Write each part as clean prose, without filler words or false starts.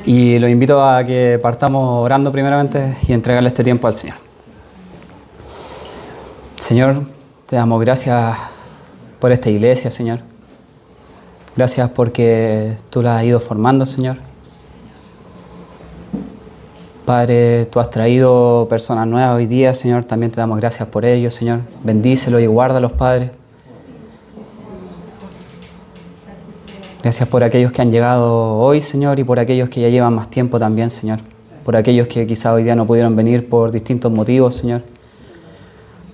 Y los invito a que partamos orando primeramente y entregarle este tiempo al Señor. Señor, te damos gracias por esta iglesia, Señor. Gracias porque tú la has ido formando, Señor. Padre, tú has traído personas nuevas hoy día, Señor. También te damos gracias por ello, Señor. Bendícelos y guárdalos, Padre. Gracias por aquellos que han llegado hoy, Señor, y por aquellos que ya llevan más tiempo también, Señor. Por aquellos que quizá hoy día no pudieron venir por distintos motivos, Señor.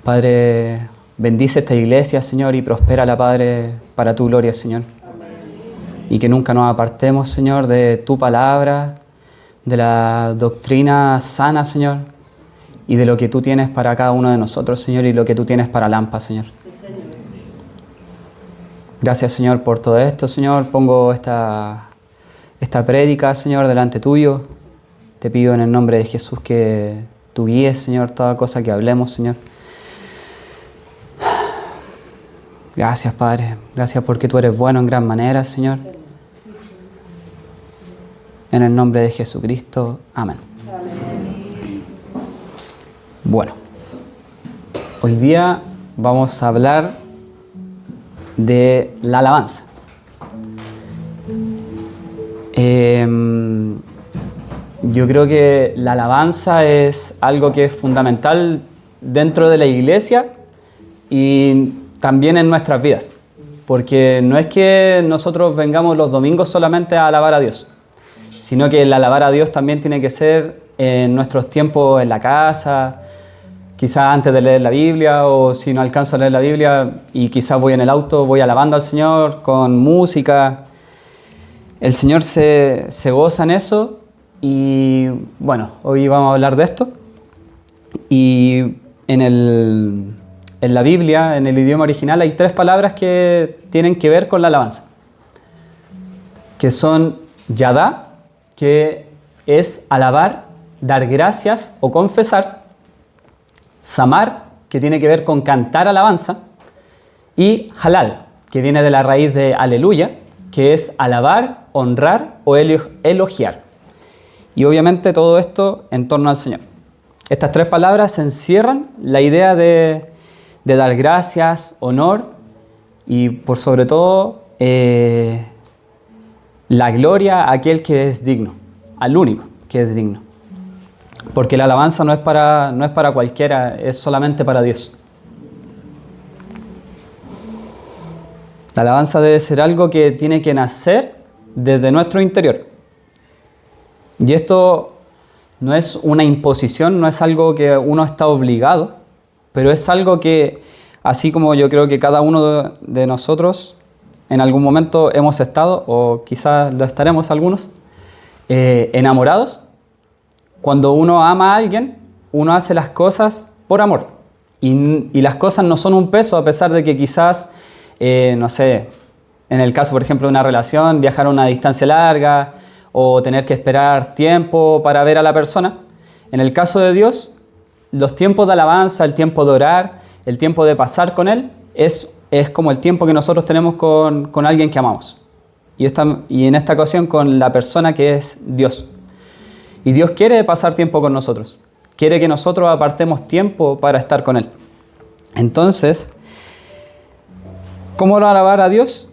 Padre, bendice esta iglesia, Señor, y prospérala, Padre, para tu gloria, Señor. Y que nunca nos apartemos, Señor, de tu palabra, de la doctrina sana, Señor, y de lo que tú tienes para cada uno de nosotros, Señor, y lo que tú tienes para Lampa, Señor. Gracias, Señor, por todo esto, Señor. Pongo esta prédica, Señor, delante tuyo. Te pido en el nombre de Jesús que tú guíes, Señor, toda cosa que hablemos, Señor. Gracias, Padre. Gracias porque tú eres bueno en gran manera, Señor. En el nombre de Jesucristo. Amén. Bueno, hoy día vamos a hablar de la alabanza. Yo creo que la alabanza es algo que es fundamental dentro de la iglesia y también en nuestras vidas, porque no es que nosotros vengamos los domingos solamente a alabar a Dios, sino que el alabar a Dios también tiene que ser en nuestros tiempos en la casa, quizás antes de leer la Biblia, o si no alcanzo a leer la Biblia y quizás voy en el auto, voy alabando al Señor con música. El Señor se goza en eso y bueno, hoy vamos a hablar de esto. Y en la Biblia, en el idioma original, hay 3 palabras que tienen que ver con la alabanza, que son yadá, que es alabar, dar gracias o confesar; samar, que tiene que ver con cantar alabanza; y halal, que viene de la raíz de aleluya, que es alabar, honrar o elogiar. Y obviamente todo esto en torno al Señor. Estas 3 palabras encierran la idea de dar gracias, honor y por sobre todo la gloria a aquel que es digno, al único que es digno. Porque la alabanza no es para cualquiera, es solamente para Dios. La alabanza debe ser algo que tiene que nacer desde nuestro interior. Y esto no es una imposición, no es algo que uno está obligado, pero es algo que, así como yo creo que cada uno de nosotros en algún momento hemos estado, o quizás lo estaremos algunos, enamorados. Cuando uno ama a alguien, uno hace las cosas por amor. Y las cosas no son un peso, a pesar de que quizás, no sé, en el caso, por ejemplo, de una relación, viajar a una distancia larga o tener que esperar tiempo para ver a la persona. En el caso de Dios, los tiempos de alabanza, el tiempo de orar, el tiempo de pasar con Él, es como el tiempo que nosotros tenemos con alguien que amamos. Y en esta ocasión con la persona que es Dios. Y Dios quiere pasar tiempo con nosotros. Quiere que nosotros apartemos tiempo para estar con Él. Entonces, ¿cómo alabar a Dios?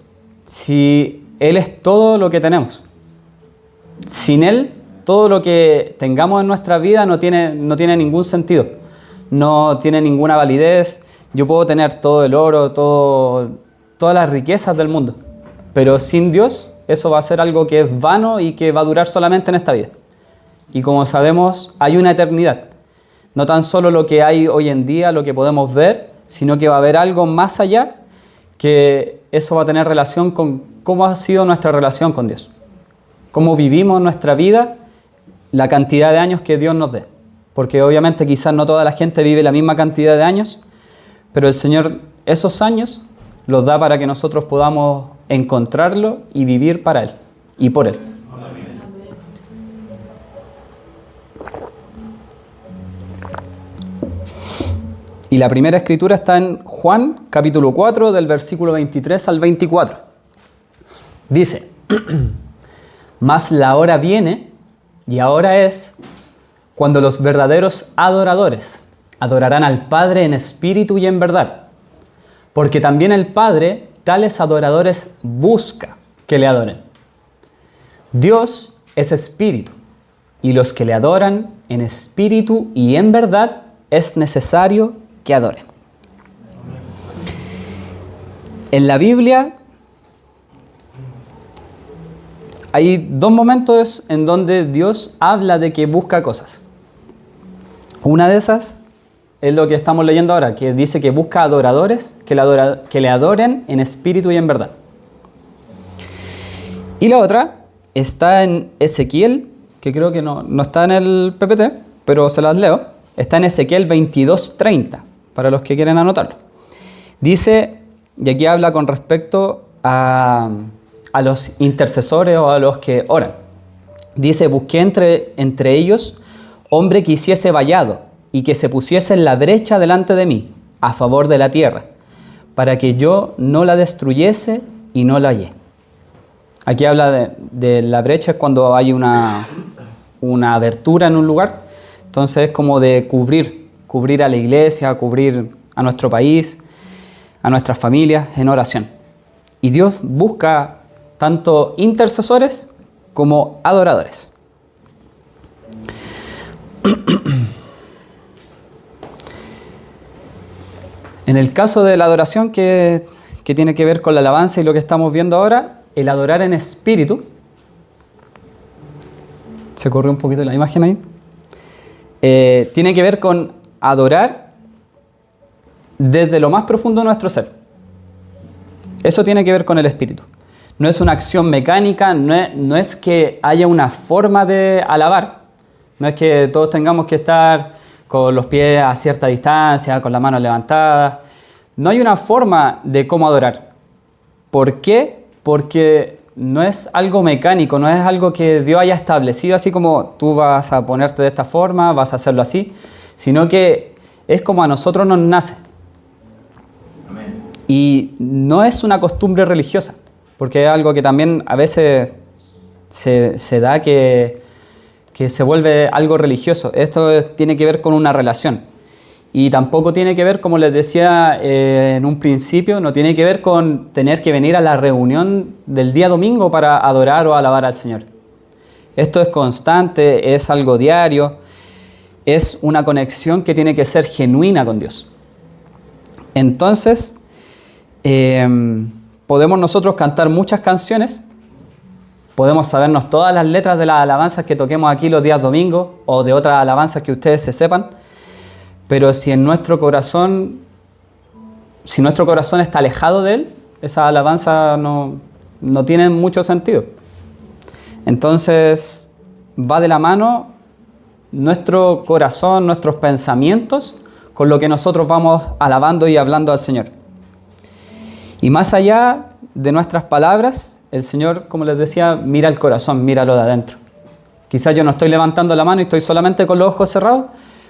Si Él es todo lo que tenemos. Sin Él, todo lo que tengamos en nuestra vida no tiene ningún sentido. No tiene ninguna validez. Yo puedo tener todo el oro, todas las riquezas del mundo. Pero sin Dios, eso va a ser algo que es vano y que va a durar solamente en esta vida. Y como sabemos, hay una eternidad. No tan solo lo que hay hoy en día, lo que podemos ver, sino que va a haber algo más allá, que eso va a tener relación con cómo ha sido nuestra relación con Dios. Cómo vivimos nuestra vida, la cantidad de años que Dios nos dé. Porque obviamente quizás no toda la gente vive la misma cantidad de años, pero el Señor esos años los da para que nosotros podamos encontrarlo y vivir para Él y por Él. Y la primera escritura está en Juan, capítulo 4, del versículo 23 al 24. Dice: Mas la hora viene Y ahora es cuando los verdaderos adoradores adorarán al Padre en espíritu y en verdad. Porque también el Padre tales adoradores busca que le adoren. Dios es espíritu, y los que le adoran en espíritu y en verdad es necesario que adoren. En la Biblia hay dos momentos en donde Dios habla de que busca cosas. Una de esas es lo que estamos leyendo ahora, que dice que busca adoradores que le adoren en espíritu y en verdad. Y la otra está en Ezequiel, que creo que no está en el PPT, pero se las leo. Está en Ezequiel 22:30, para los que quieren anotarlo. Dice, y aquí habla con respecto a los intercesores o a los que oran. Dice, busqué entre ellos hombre que hiciese vallado y que se pusiese en la brecha delante de mí, a favor de la tierra, para que yo no la destruyese y no la hallé. Aquí habla de la brecha, es cuando hay una abertura en un lugar. Entonces es como de cubrir a la iglesia, cubrir a nuestro país, a nuestras familias en oración. Y Dios busca tanto intercesores como adoradores. En el caso de la adoración que tiene que ver con la alabanza y lo que estamos viendo ahora, el adorar en espíritu, se corrió un poquito la imagen ahí, tiene que ver con adorar desde lo más profundo de nuestro ser. Eso tiene que ver con el espíritu. No es una acción mecánica, no es que haya una forma de alabar, no es que todos tengamos que estar con los pies a cierta distancia, con las manos levantadas. No hay una forma de cómo adorar. ¿Por qué? Porque no es algo mecánico, no es algo que Dios haya establecido, así como tú vas a ponerte de esta forma, vas a hacerlo así, sino que es como a nosotros nos nace. Amén. Y no es una costumbre religiosa, porque es algo que también a veces se da que se vuelve algo religioso. Esto tiene que ver con una relación. Y tampoco tiene que ver, como les decía en un principio, no tiene que ver con tener que venir a la reunión del día domingo para adorar o alabar al Señor. Esto es constante, es algo diario, es una conexión que tiene que ser genuina con Dios. Entonces, podemos nosotros cantar muchas canciones, podemos sabernos todas las letras de las alabanzas que toquemos aquí los días domingos o de otras alabanzas que ustedes se sepan, pero si nuestro corazón está alejado de Él, esa alabanza no tiene mucho sentido. Entonces, va de la mano nuestro corazón, nuestros pensamientos, con lo que nosotros vamos alabando y hablando al Señor. Y más allá de nuestras palabras, el Señor, como les decía, mira el corazón, míralo de adentro. Quizás yo no estoy levantando la mano y estoy solamente con los ojos cerrados,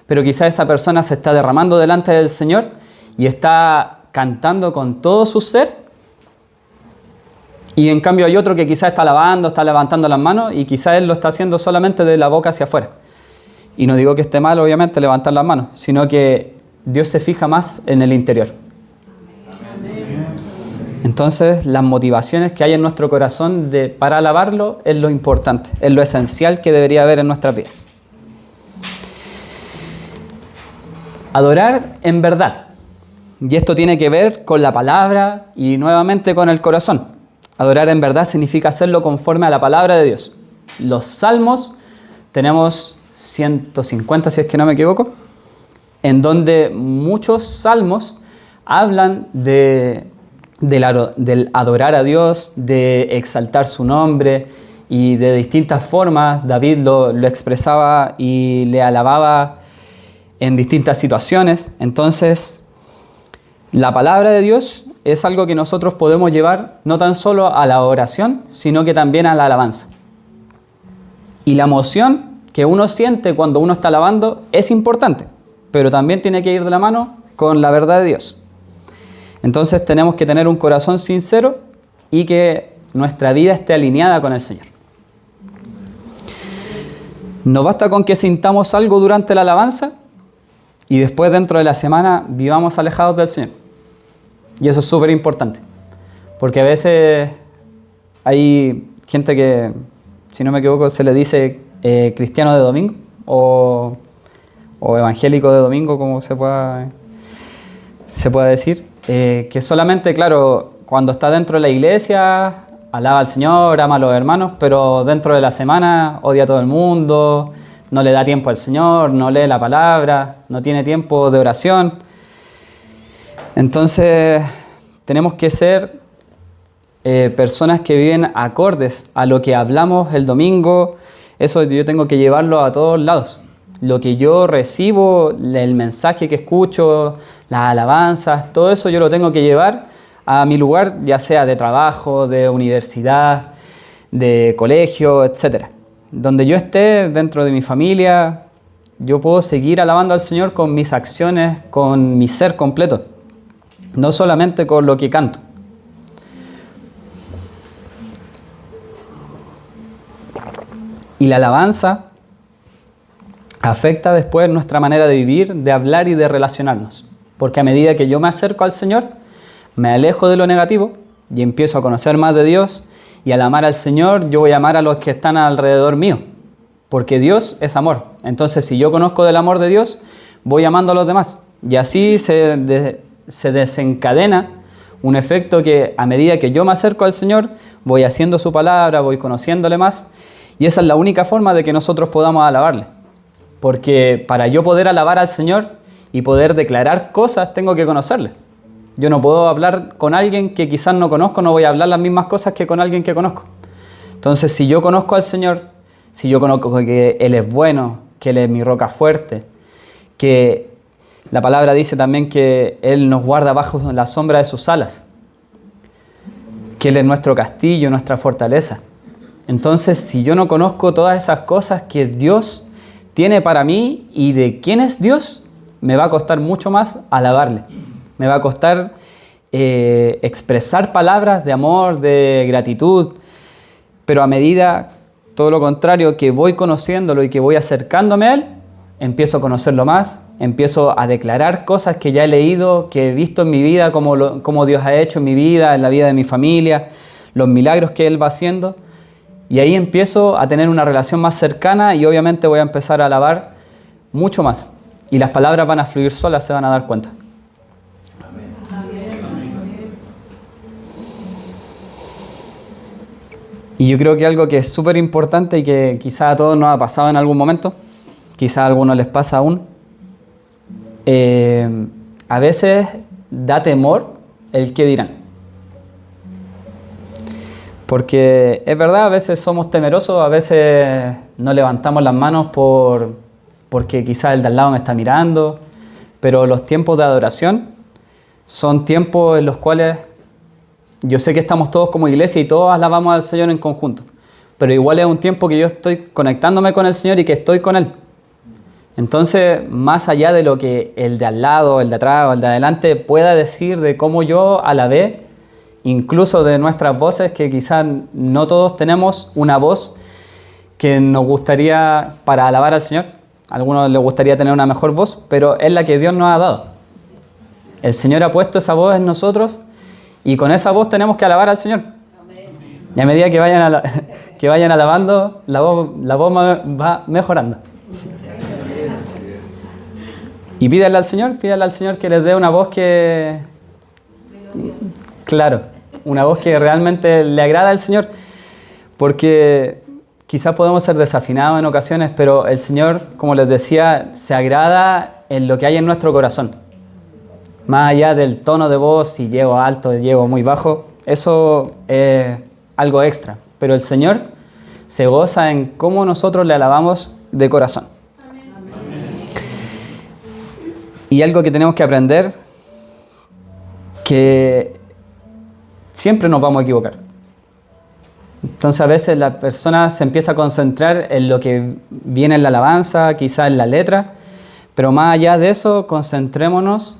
pero quizás esa persona se está derramando delante del Señor y está cantando con todo su ser. Y en cambio hay otro que quizás está alabando, está levantando las manos y quizás él lo está haciendo solamente de la boca hacia afuera. Y no digo que esté mal, obviamente, levantar las manos, sino que Dios se fija más en el interior. Entonces, las motivaciones que hay en nuestro corazón para alabarlo es lo importante, es lo esencial que debería haber en nuestras vidas. Adorar en verdad. Y esto tiene que ver con la palabra y nuevamente con el corazón. Adorar en verdad significa hacerlo conforme a la palabra de Dios. Los salmos, tenemos 150 si es que no me equivoco, en donde muchos salmos hablan del adorar a Dios, de exaltar su nombre y de distintas formas. David lo expresaba y le alababa en distintas situaciones. Entonces, la palabra de Dios es algo que nosotros podemos llevar no tan solo a la oración, sino que también a la alabanza. Y la emoción que uno siente cuando uno está alabando es importante, pero también tiene que ir de la mano con la verdad de Dios. Entonces tenemos que tener un corazón sincero y que nuestra vida esté alineada con el Señor. No basta con que sintamos algo durante la alabanza y después dentro de la semana vivamos alejados del Señor. Y eso es súper importante. Porque a veces hay gente que, si no me equivoco, se le dice cristiano de domingo o evangélico de domingo, como se pueda decir. Que solamente, claro, cuando está dentro de la iglesia, alaba al Señor, ama a los hermanos, pero dentro de la semana odia a todo el mundo, no le da tiempo al Señor, no lee la palabra, no tiene tiempo de oración. Entonces, tenemos que ser personas que viven acordes a lo que hablamos el domingo. Eso yo tengo que llevarlo a todos lados. Lo que yo recibo, el mensaje que escucho, las alabanzas, todo eso yo lo tengo que llevar a mi lugar, ya sea de trabajo, de universidad, de colegio, etc. Donde yo esté, dentro de mi familia, yo puedo seguir alabando al Señor con mis acciones, con mi ser completo, no solamente con lo que canto. Y la alabanza afecta después nuestra manera de vivir, de hablar y de relacionarnos. Porque a medida que yo me acerco al Señor, me alejo de lo negativo y empiezo a conocer más de Dios. Y al amar al Señor, yo voy a amar a los que están alrededor mío. Porque Dios es amor. Entonces, si yo conozco del amor de Dios, voy amando a los demás. Y así se desencadena un efecto que a medida que yo me acerco al Señor, voy haciendo su palabra, voy conociéndole más. Y esa es la única forma de que nosotros podamos alabarle. Porque para yo poder alabar al Señor y poder declarar cosas, tengo que conocerle. Yo no puedo hablar con alguien que quizás no conozco, no voy a hablar las mismas cosas que con alguien que conozco. Entonces, si yo conozco al Señor, si yo conozco que Él es bueno, que Él es mi roca fuerte, que la palabra dice también que Él nos guarda bajo la sombra de sus alas, que Él es nuestro castillo, nuestra fortaleza. Entonces, si yo no conozco todas esas cosas que Dios tiene para mí y de quién es Dios, me va a costar mucho más alabarle. Me va a costar expresar palabras de amor, de gratitud. Pero a medida, todo lo contrario, que voy conociéndolo y que voy acercándome a Él, empiezo a conocerlo más, empiezo a declarar cosas que ya he leído, que he visto en mi vida, cómo Dios ha hecho en mi vida, en la vida de mi familia, los milagros que Él va haciendo. Y ahí empiezo a tener una relación más cercana y obviamente voy a empezar a alabar mucho más. Y las palabras van a fluir solas, se van a dar cuenta. Y yo creo que algo que es súper importante y que quizás a todos nos ha pasado en algún momento, quizás a algunos les pasa aún, a veces da temor el qué dirán. Porque es verdad, a veces somos temerosos, a veces no levantamos las manos porque quizás el de al lado me está mirando, pero los tiempos de adoración son tiempos en los cuales yo sé que estamos todos como iglesia y todos alabamos al Señor en conjunto, pero igual es un tiempo que yo estoy conectándome con el Señor y que estoy con Él. Entonces, más allá de lo que el de al lado, el de atrás o el de adelante pueda decir de cómo yo alabé, incluso de nuestras voces, que quizás no todos tenemos una voz que nos gustaría para alabar al Señor. A algunos les gustaría tener una mejor voz, pero es la que Dios nos ha dado. El Señor ha puesto esa voz en nosotros y con esa voz tenemos que alabar al Señor. Y a medida que vayan alabando, la voz va mejorando. Y pídale al Señor que les dé una voz que... Claro, una voz que realmente le agrada al Señor, porque quizás podemos ser desafinados en ocasiones, pero el Señor, como les decía, se agrada en lo que hay en nuestro corazón. Más allá del tono de voz, si llego alto, si llego muy bajo, eso es algo extra. Pero el Señor se goza en cómo nosotros le alabamos de corazón. Amén. Y algo que tenemos que aprender, que siempre nos vamos a equivocar. Entonces a veces la persona se empieza a concentrar en lo que viene en la alabanza, quizás en la letra, pero más allá de eso, concentrémonos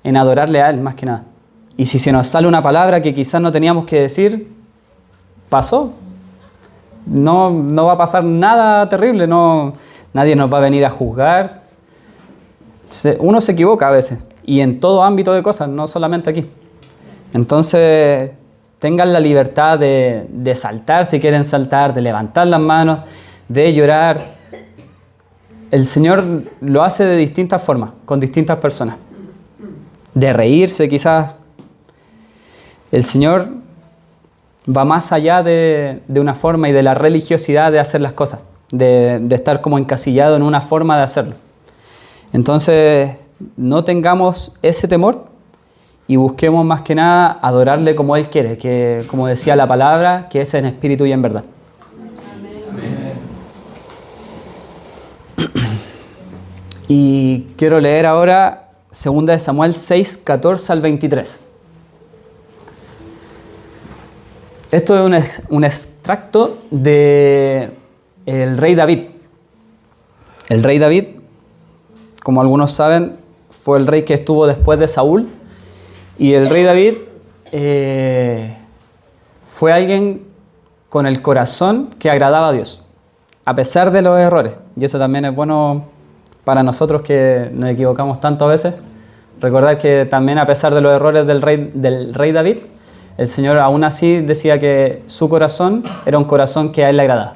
en adorarle a Él más que nada. Y si se nos sale una palabra que quizás no teníamos que decir, pasó. no va a pasar nada terrible, nadie nos va a venir a juzgar. Uno se equivoca a veces, y en todo ámbito de cosas, no solamente aquí. Entonces, tengan la libertad de saltar si quieren saltar, de levantar las manos, de llorar. El Señor lo hace de distintas formas, con distintas personas. De reírse quizás. El Señor va más allá de una forma y de la religiosidad de hacer las cosas, de estar como encasillado en una forma de hacerlo. Entonces, no tengamos ese temor y busquemos más que nada adorarle como Él quiere, que como decía la palabra, que es en espíritu y en verdad. Amén. Y quiero leer ahora 2 de Samuel 6, 14 al 23. Esto es un extracto de el rey David. El rey David, como algunos saben, fue el rey que estuvo después de Saúl. Y el rey David fue alguien con el corazón que agradaba a Dios, a pesar de los errores. Y eso también es bueno para nosotros que nos equivocamos tanto a veces. Recordar que también a pesar de los errores del rey David, el Señor aún así decía que su corazón era un corazón que a Él le agradaba.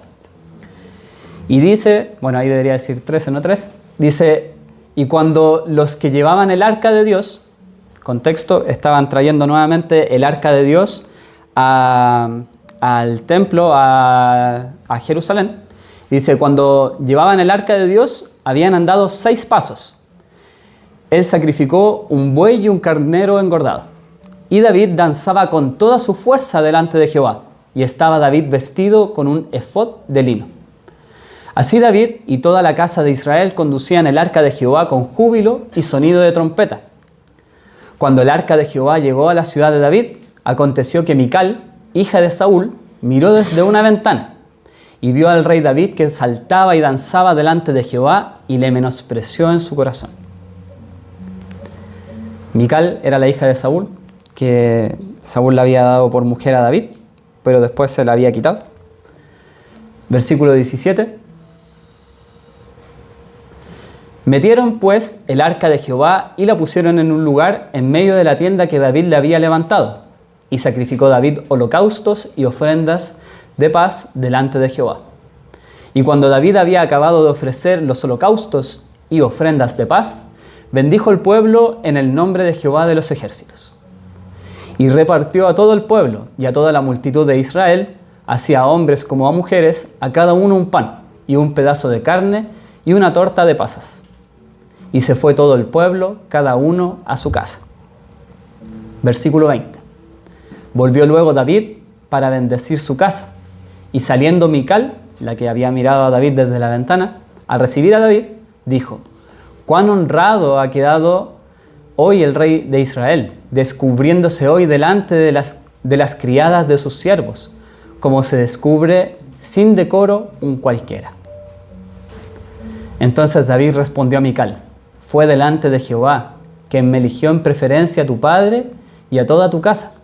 Y dice, bueno, ahí debería decir 13, no 3, dice, y cuando los que llevaban el arca de Dios, contexto, estaban trayendo nuevamente el arca de Dios al templo, a Jerusalén, dice, cuando llevaban el arca de Dios, habían andado 6 pasos. Él sacrificó un buey y un carnero engordado. Y David danzaba con toda su fuerza delante de Jehová, y estaba David vestido con un efod de lino. Así David y toda la casa de Israel conducían el arca de Jehová con júbilo y sonido de trompeta. Cuando el arca de Jehová llegó a la ciudad de David, aconteció que Mical, hija de Saúl, miró desde una ventana, y vio al rey David que saltaba y danzaba delante de Jehová, y le menospreció en su corazón. Mical era la hija de Saúl, que Saúl le había dado por mujer a David, pero después se la había quitado. Versículo 17. Metieron pues el arca de Jehová y la pusieron en un lugar en medio de la tienda que David le había levantado. Y sacrificó David holocaustos y ofrendas de paz delante de Jehová. Y cuando David había acabado de ofrecer los holocaustos y ofrendas de paz, bendijo el pueblo en el nombre de Jehová de los ejércitos. Y repartió a todo el pueblo y a toda la multitud de Israel, así a hombres como a mujeres, a cada uno un pan y un pedazo de carne y una torta de pasas. Y se fue todo el pueblo, cada uno a su casa. Versículo 20. Volvió luego David para bendecir su casa, y saliendo Mical, la que había mirado a David desde la ventana, al recibir a David, dijo: «Cuán honrado ha quedado hoy el rey de Israel, descubriéndose hoy delante de las criadas de sus siervos, como se descubre sin decoro un cualquiera». Entonces David respondió a Mical: «Fue delante de Jehová, quien me eligió en preferencia a tu padre y a toda tu casa,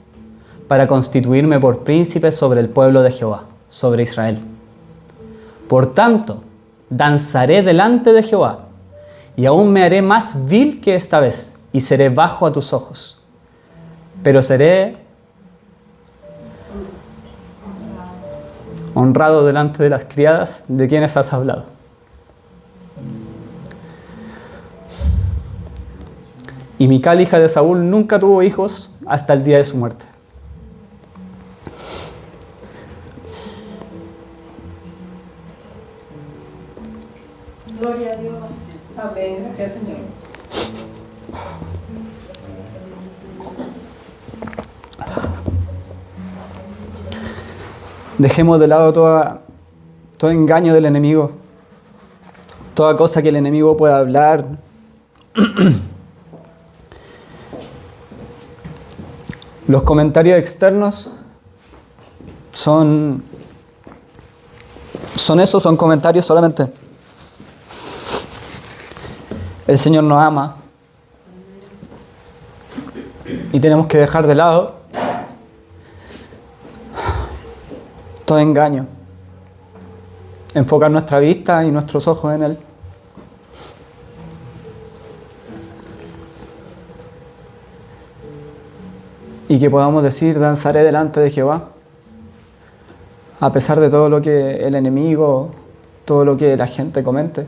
para constituirme por príncipe sobre el pueblo de Jehová, sobre Israel. Por tanto, danzaré delante de Jehová, y aún me haré más vil que esta vez, y seré bajo a tus ojos. Pero seré honrado delante de las criadas de quienes has hablado». Y Mical, hija de Saúl, nunca tuvo hijos hasta el día de su muerte. Gloria a Dios. Amén. Gracias, Señor. Dejemos de lado todo engaño del enemigo, toda cosa que el enemigo pueda hablar. Los comentarios externos son comentarios solamente. El Señor nos ama y tenemos que dejar de lado todo engaño. enfocar nuestra vista y nuestros ojos en Él. Y que podamos decir, danzaré delante de Jehová, a pesar de todo lo que el enemigo, todo lo que la gente comente.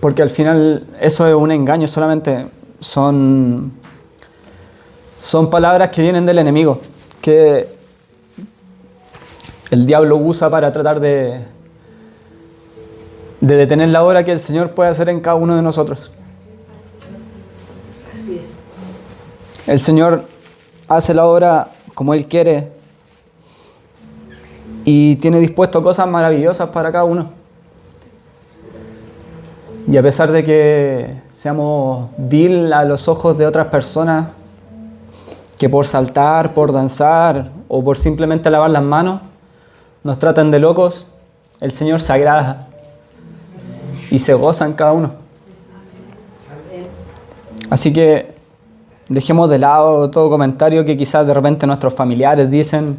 Porque al final eso es un engaño, solamente son palabras que vienen del enemigo, que el diablo usa para tratar de detener la obra que el Señor puede hacer en cada uno de nosotros. Así es. El Señor hace la obra como Él quiere y tiene dispuesto cosas maravillosas para cada uno. Y a pesar de que seamos vil a los ojos de otras personas, que por saltar, por danzar o por simplemente lavar las manos nos tratan de locos, el Señor se agrada y se goza en cada uno. Así que dejemos de lado todo comentario que quizás de repente nuestros familiares dicen,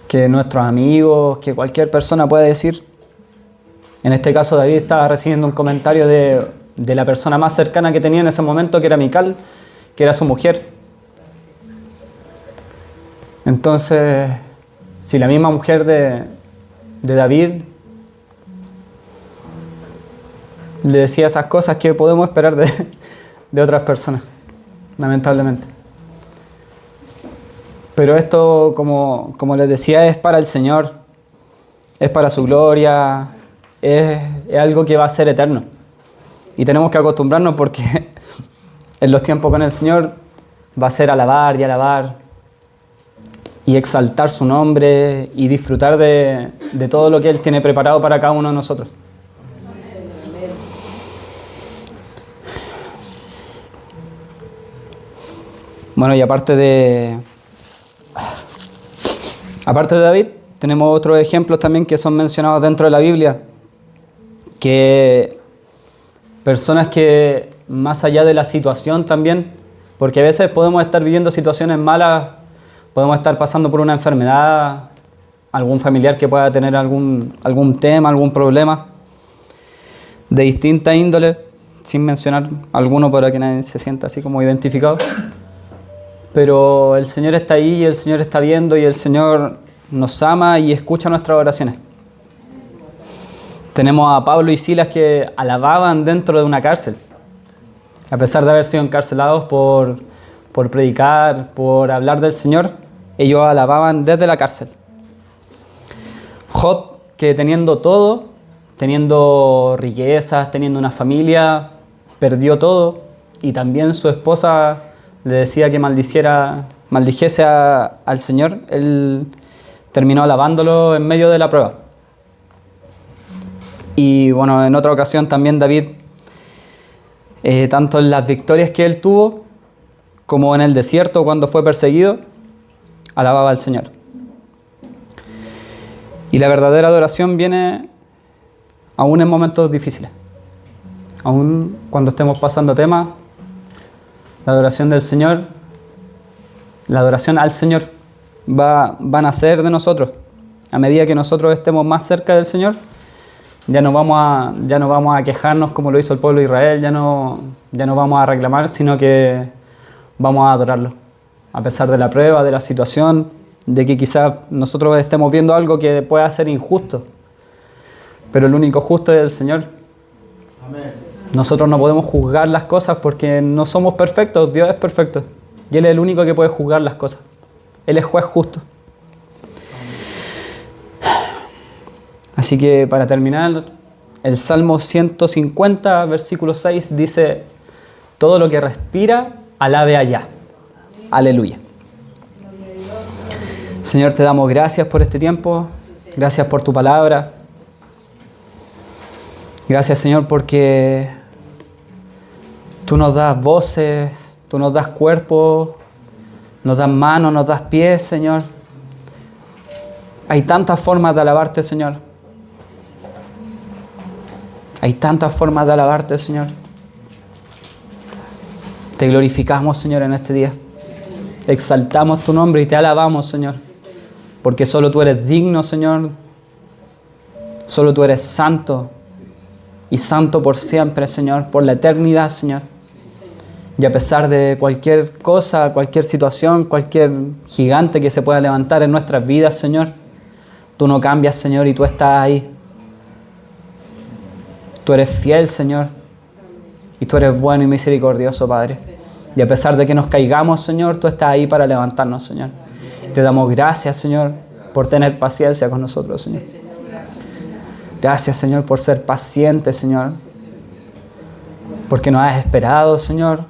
que nuestros amigos, que cualquier persona puede decir. En este caso David estaba recibiendo un comentario de la persona más cercana que tenía en ese momento, que era Mical, que era su mujer. Entonces, si la misma mujer de David le decía esas cosas, ¿qué podemos esperar de otras personas? Lamentablemente. Pero esto, como les decía, es para el Señor, es para su gloria, es algo que va a ser eterno. Y tenemos que acostumbrarnos porque en los tiempos con el Señor va a ser alabar y alabar y exaltar su nombre y disfrutar de todo lo que Él tiene preparado para cada uno de nosotros. Bueno, y aparte de David, tenemos otros ejemplos también que son mencionados dentro de la Biblia, que personas que más allá de la situación también, porque a veces podemos estar viviendo situaciones malas, podemos estar pasando por una enfermedad, algún familiar que pueda tener algún tema, algún problema de distinta índole, sin mencionar alguno para que nadie se sienta así como identificado. Pero el Señor está ahí y el Señor está viendo y el Señor nos ama y escucha nuestras oraciones. Tenemos a Pablo y Silas que alababan dentro de una cárcel. A pesar de haber sido encarcelados por predicar, por hablar del Señor, ellos alababan desde la cárcel. Job, que teniendo todo, teniendo riquezas, teniendo una familia, perdió todo y también su esposa le decía que maldijese al Señor, él terminó alabándolo en medio de la prueba. Y bueno, en otra ocasión también David, tanto en las victorias que él tuvo, como en el desierto cuando fue perseguido, alababa al Señor. Y la verdadera adoración viene aún en momentos difíciles. Aún cuando estemos pasando temas, la adoración del Señor, la adoración al Señor va a nacer de nosotros. A medida que nosotros estemos más cerca del Señor, ya no vamos a quejarnos como lo hizo el pueblo de Israel, ya no vamos a reclamar, sino que vamos a adorarlo. A pesar de la prueba, de la situación, de que quizás nosotros estemos viendo algo que pueda ser injusto. Pero el único justo es el Señor. Amén. Nosotros no podemos juzgar las cosas porque no somos perfectos, Dios es perfecto. Y Él es el único que puede juzgar las cosas. Él es juez justo. Así que para terminar, el Salmo 150, versículo 6 dice: todo lo que respira, alabe allá. Aleluya. Señor, te damos gracias por este tiempo, gracias por tu palabra. Gracias, Señor, porque tú nos das voces, tú nos das cuerpo, nos das manos, nos das pies, Señor. Hay tantas formas de alabarte, Señor. Hay tantas formas de alabarte, Señor. Te glorificamos, Señor, en este día. Te exaltamos tu nombre y te alabamos, Señor. porque solo tú eres digno, Señor. Solo tú eres santo y santo por siempre, Señor, por la eternidad, Señor. Y a pesar de cualquier cosa, cualquier situación, cualquier gigante que se pueda levantar en nuestras vidas, Señor, tú no cambias, Señor, y tú estás ahí. Tú eres fiel, Señor, y tú eres bueno y misericordioso, Padre. Y a pesar de que nos caigamos, Señor, tú estás ahí para levantarnos, Señor. Te damos gracias, Señor, por tener paciencia con nosotros, Señor. Gracias, Señor, por ser paciente, Señor. Porque nos has esperado, Señor,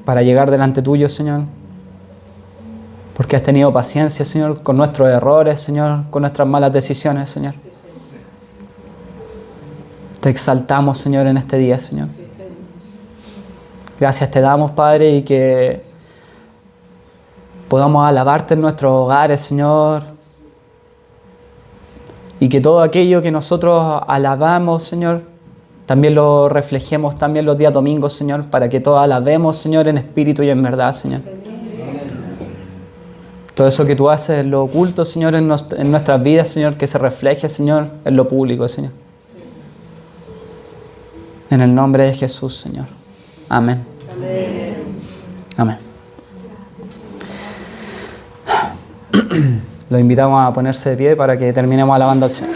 para llegar delante tuyo, Señor. Porque has tenido paciencia, Señor, con nuestros errores, Señor, con nuestras malas decisiones, Señor. Te exaltamos, Señor, en este día, Señor. Gracias te damos, Padre, y que podamos alabarte en nuestros hogares, Señor. Y que todo aquello que nosotros alabamos, Señor, también lo reflejemos también los días domingos, Señor, para que todos alabemos, Señor, en espíritu y en verdad, Señor. Todo eso que tú haces en lo oculto, Señor, en nuestras vidas, Señor, que se refleje, Señor, en lo público, Señor. En el nombre de Jesús, Señor. Amén. Amén. Los invitamos a ponerse de pie para que terminemos alabando al Señor.